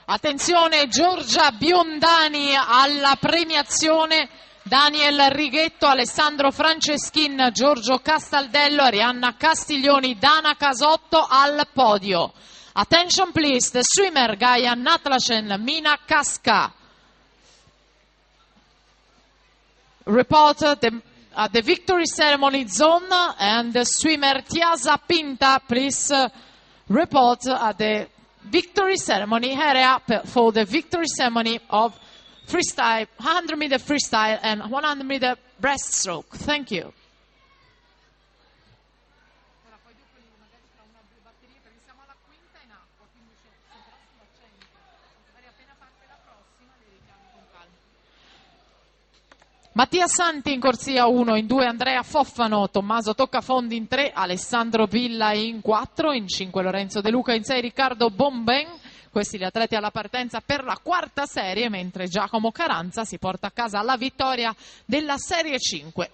Attenzione, Giorgia Biondani alla premiazione, Daniel Righetto, Alessandro Franceschin, Giorgio Castaldello, Arianna Castiglioni, Dana Casotto al podio. Attention please, the swimmer Gaia Natlachen, Mina Casca. Report at the victory ceremony zone, and the swimmer Tiasa Pinta, please report at the victory ceremony area for the victory ceremony of freestyle, 100 meter freestyle and 100 meter breaststroke. Thank you. Mattia Santi in corsia 1, in 2 Andrea Foffano, Tommaso Toccafondi in 3, Alessandro Villa in 4, in 5 Lorenzo De Luca, in 6 Riccardo Bomben. Questi gli atleti alla partenza per la quarta serie, mentre Giacomo Caranza si porta a casa la vittoria della serie 5.